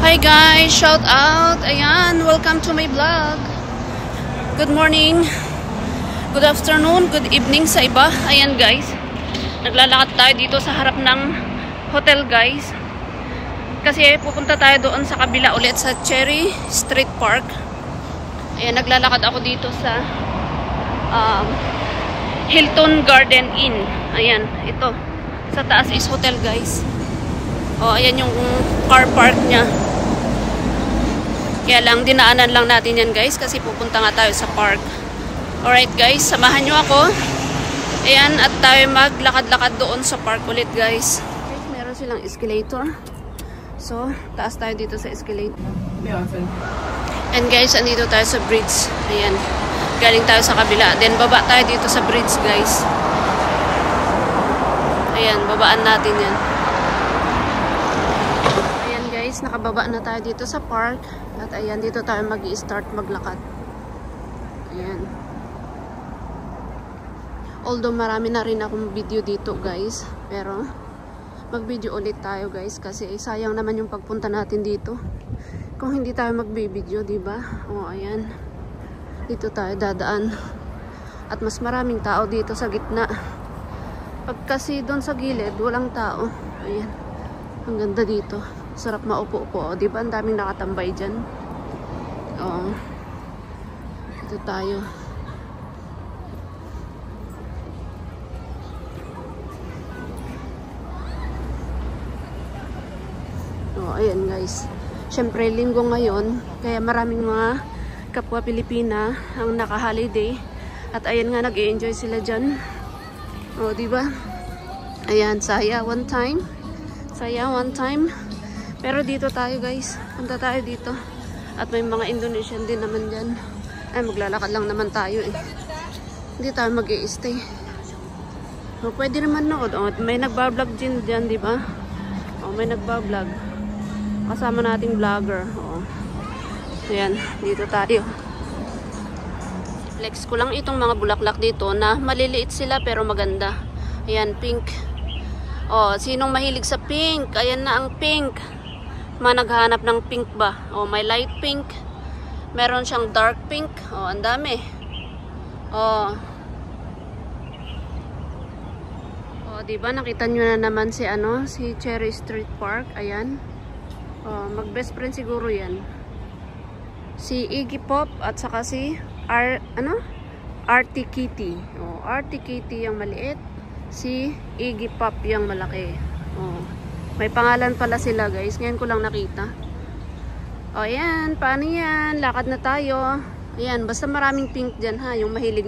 Hi guys, shout out. Ayan, welcome to my vlog. Good morning, good afternoon, good evening sa iba. Ayan guys, naglalakad tayo dito sa harap ng hotel guys. Kasi pupunta tayo doon sa kabila ulit sa Cherry Street Park. Ayan, naglalakad ako dito sa Hilton Garden Inn. Ayan, ito. Sa taas is hotel guys. Oh, ayan yung car park niya. Kaya lang, dinaanan lang natin yan guys kasi pupunta nga tayo sa park. Alright guys, samahan nyo ako. Ayan, at tayo maglakad-lakad doon sa park ulit guys. Meron silang escalator. So, taas tayo dito sa escalator. And guys, andito tayo sa bridge. Ayan, galing tayo sa kabila. Then, baba tayo dito sa bridge guys. Ayan, babaan natin yan. Ayan guys, nakababa na tayo dito sa park. At ayan, dito tayo mag-i-start maglakad. Ayan. Although marami na rin akong video dito guys. Pero, mag-video ulit tayo guys. Kasi sayang naman yung pagpunta natin dito. Kung hindi tayo mag-video, diba? O, ayan. Dito tayo dadaan. At mas maraming tao dito sa gitna. Pag kasi doon sa gilid, walang tao. Ayan. Ang ganda dito. Sarap maupo-upo. O, diba? Ang daming nakatambay dyan. O. Ito tayo. O, ayan guys. Siyempre, linggo ngayon. Kaya maraming mga kapwa Pilipina ang naka-holiday. At ayan nga, nag-i-enjoy sila dyan. O, diba? Ayan, saya one time. Saya one time. Pero dito tayo guys. Punta tayo dito. At may mga Indonesian din naman dyan. Ay, maglalakad lang naman tayo eh. Hindi tayo mag-i-stay. O, pwede naman nood. O, may nagbablog din dyan, diba? O, may nagbablog. Kasama nating vlogger. O. Ayan, dito tayo. Flex ko lang itong mga bulaklak dito na maliliit sila pero maganda. Ayan, pink. O, sinong mahilig sa pink? Ayan na ang pink. Naghahanap ng pink ba? O, may light pink. Meron siyang dark pink. O, ang dami. O. O, diba? Nakita nyo na naman si si Cherry Street Park. Ayan. O, mag-best friend siguro yan. Si Iggy Pop at saka si Artie Kitty. O, Artie Kitty yung maliit. Si Iggy Pop yung malaki. O. May pangalan pala sila guys. Ngayon ko lang nakita. O ayan. Paano yan? Lakad na tayo. Ayan. Basta maraming pink dyan ha. Yung mahilig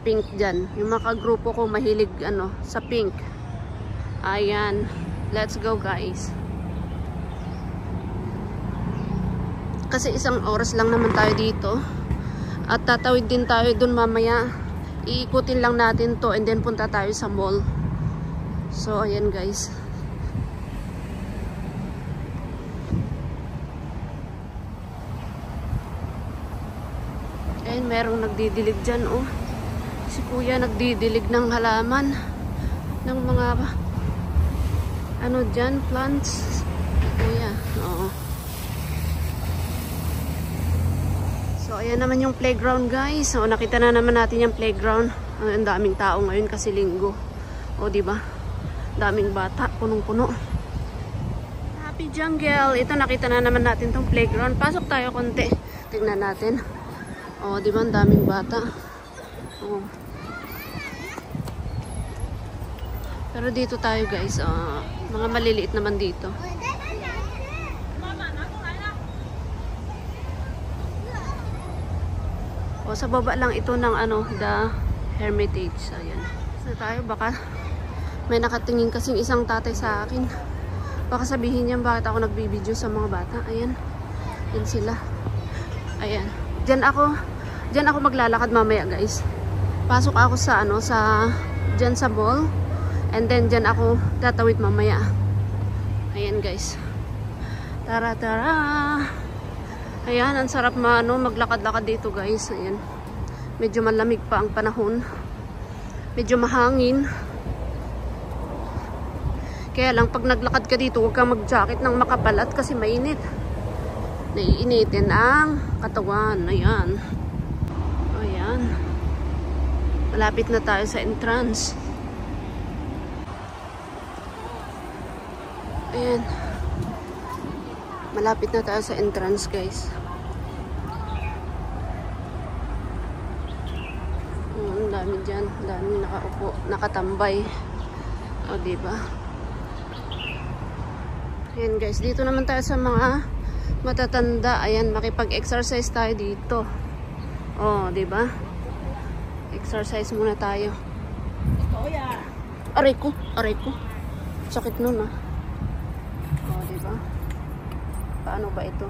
pink dyan. Yung mga kagrupo ko mahilig sa pink. Ayan. Let's go guys. Kasi isang oras lang naman tayo dito. At tatawid din tayo dun mamaya. Iikutin lang natin to. And then punta tayo sa mall. So ayan guys. Ayan, merong nagdidilig dyan, oh. Si kuya nagdidilig ng halaman. Ng mga, dyan, plants. Kuya, oo. So, ayan naman yung playground, guys. So, nakita na naman natin yung playground. Ang daming tao ngayon kasi linggo. O, diba? Daming bata, punong-puno. Happy Jungle. Ito, nakita na naman natin tong playground. Pasok tayo konti. Tignan natin. Oh, di ba ang daming bata? Oh. Pero dito tayo guys, mga maliliit naman dito. Oh, sa baba lang ito ng The Hermitage. Ayan. So tayo, baka may nakatingin kasing isang tatay sa akin. Baka sabihin niya bakit ako nagbibideo sa mga bata. Ayan. Yan sila. Ayan. Diyan ako maglalakad mamaya guys. Pasok ako sa diyan sa mall. And then diyan ako tatawid mamaya. Ayan guys. Tara tara. Ayan, ang sarap maglakad-lakad dito guys. Ayan. Medyo malamig pa ang panahon. Medyo mahangin. Kaya lang pag naglakad ka dito, huwag kang mag-jacket ng makapalat kasi mainit. naiinitin ang katawan. Ayan. Ayan. Malapit na tayo sa entrance. Ayan. Malapit na tayo sa entrance, guys. Ang dami dyan. Ang dami nakaupo, nakatambay. O, diba? Ayan, guys. Dito naman tayo sa mga matatanda. Ayan, makipag-exercise tayo dito. O, diba? Exercise muna tayo. Aray ko. Aray ko. Sakit nun, ah. O, diba? Paano ba ito?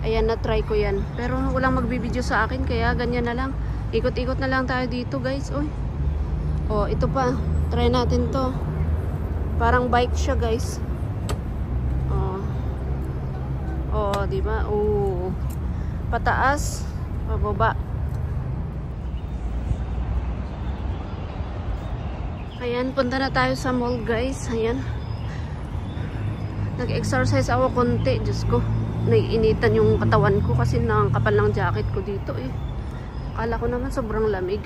Ayan, na-try ko yan. Pero walang magbibideo sa akin, kaya ganyan na lang. Ikot-ikot na lang tayo dito, guys. Uy. O, ito pa. Try natin to. Parang bike siya, guys. Oh, di ba? Oh. Pataas, pababa. Ayan, punta na tayo sa mall, guys. Ayan. Nag-exercise ako konti, Diyos ko. Naiinitan yung katawan ko kasi nakakapal ng jacket ko dito eh. Akala ko naman sobrang lamig.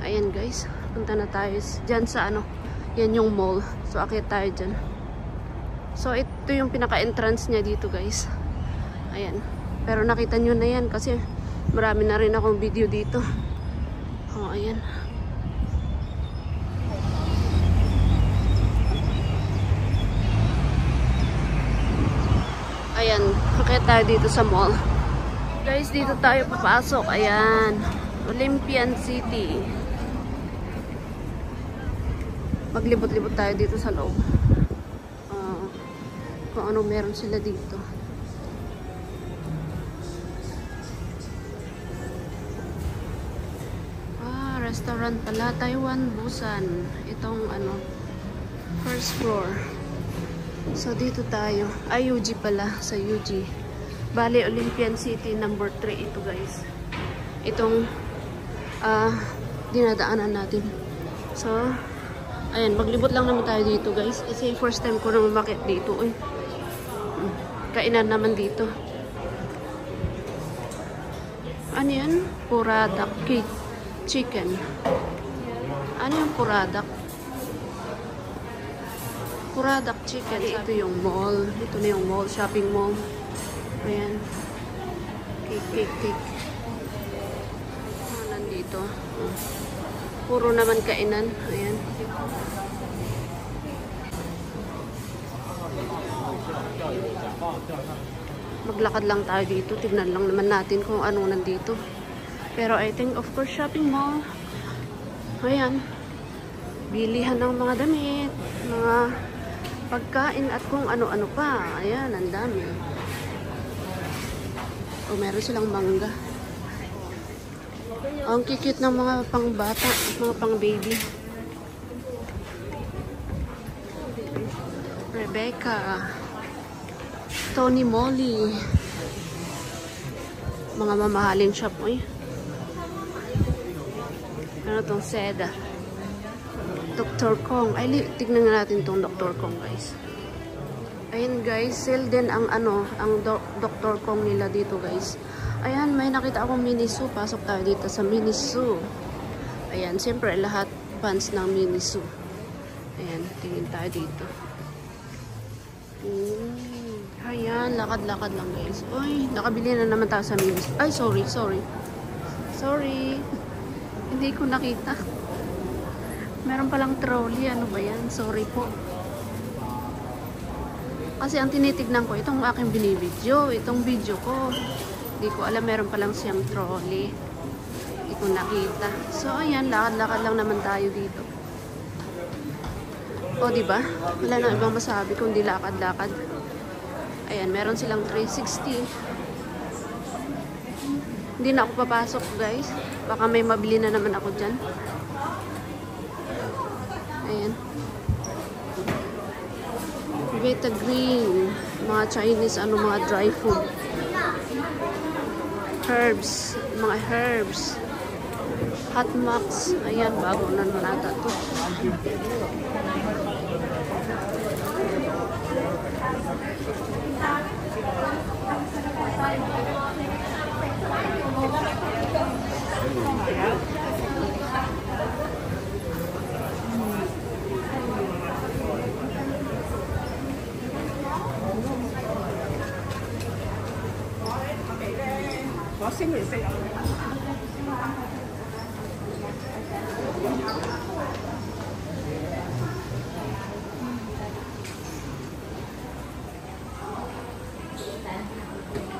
Ayan, guys. Punta na tayo dyan sa ano. Yan yung mall. So, akit tayo dyan. So, ito yung pinaka-entrance niya dito, guys. Ayan. Pero nakita nyo na yan kasi marami na rin akong video dito. Oh, ayan. Ayan. Akit tayo dito sa mall. Guys, dito tayo papasok. Ayan. Olympian City. Maglibot-libot tayo dito sa loob. Kung ano meron sila dito. Restaurant pala. Taiwan Busan. Itong ano, first floor. So, dito tayo. UG pala. Sa UG. Bali, Olympian City number 3 ito, guys. Itong dinadaanan natin. So, ayan. Maglibot lang naman tayo dito, guys. Kasi first time ko na umakit dito. Kainan naman dito. Ano yan? Puradak chicken. Ano yung puradak? Puradak chicken. Ito yung mall. Ito na yung mall. Shopping mall. Ayan. Cake. Nandito. Puro naman kainan. Ayan. Maglakad lang tayo dito. Tignan lang naman natin kung ano nandito. Pero I think of course shopping mall. Ayan. Bilihan ng mga damit, mga pagkain at kung ano-ano pa. Ayan, ang dami. O, meron silang mangga. Ang kikit ng mga pangbata, mga pang baby. Rebecca. Tony Moly. Mga mamahalin shop mo eh. Ano tong Seda? Dr. Kong. Ay, tignan natin tong Dr. Kong, guys. Ayan, guys. Sale din ang ano, ang Dr. Kong nila dito, guys. Ayan, may nakita akong Miniso. Pasok tayo dito sa Miniso. Ayan, siyempre lahat fans ng Miniso. Ayan, tingin tayo dito. Ayan, lakad-lakad lang, guys. Uy, nakabili na naman tayo sa Miniso. Ay, sorry. Hindi ko nakita. Meron palang trolley. Ano ba yan? Sorry po. Kasi ang tinitignan ko, itong aking binibidyo. Itong video ko. Hindi ko alam, meron palang siyang trolley. Hindi ko nakita. So, ayan. Lakad-lakad lang naman tayo dito. O, diba? Wala nang ibang masabi kundi lakad-lakad. Ayan, meron silang 360. Hindi na ako papasok, guys. Baka may mabili na naman ako dyan. Ayan. Vita Green. Mga Chinese, mga dry food. Herbs. Mga herbs. Hot Max. Ayan, bago na nata to.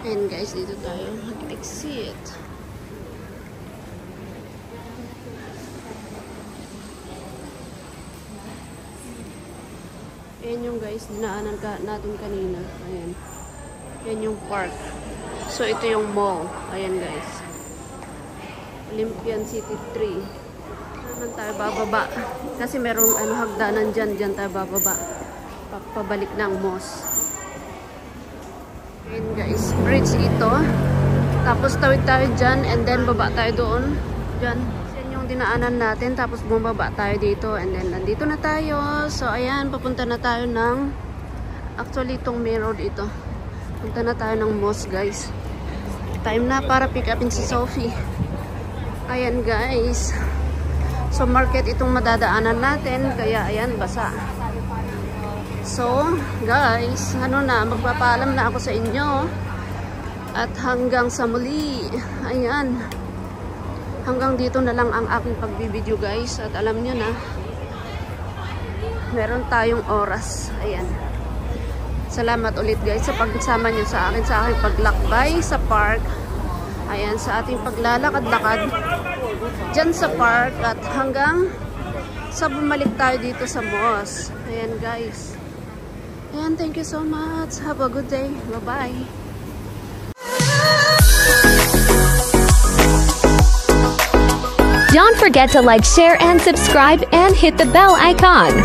Ayan guys, dito tayo mag-exit. Ayan yung guys, dinaanan natin kanina. Ayan. Ayan yung park. So, ito yung mall. Ayan guys. Olympian City 3. Saan tayo bababa? Kasi merong hagdanan dyan. Dyan tayo bababa. Pabalik ng mosque. Ayan guys. Bridge ito. Tapos tawid tayo dyan. And then baba tayo doon. Dyan. Yan yung dinaanan natin. Tapos bumaba tayo dito. And then nandito na tayo. So ayan. Papunta na tayo ng... Actually itong main road ito. Punta na tayo ng mosque guys. Time na para pick upin si Sophie. Ayan guys. So market itong madadaanan natin. Kaya ayan, basa. So guys, magpapaalam na ako sa inyo. At hanggang sa muli. Ayan. Hanggang dito na lang ang aking pagbibideo guys. At alam nyo na, meron tayong oras. Ayan. Salamat ulit guys sa pagsama nyo sa akin paglakbay sa park. Ayan, sa ating paglalakad-lakad dyan sa park at hanggang sa bumalik tayo dito sa mosque. Ayan guys. Ayan, thank you so much. Have a good day. Bye-bye. Don't forget to like, share, and subscribe and hit the bell icon.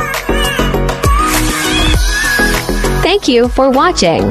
Thank you for watching.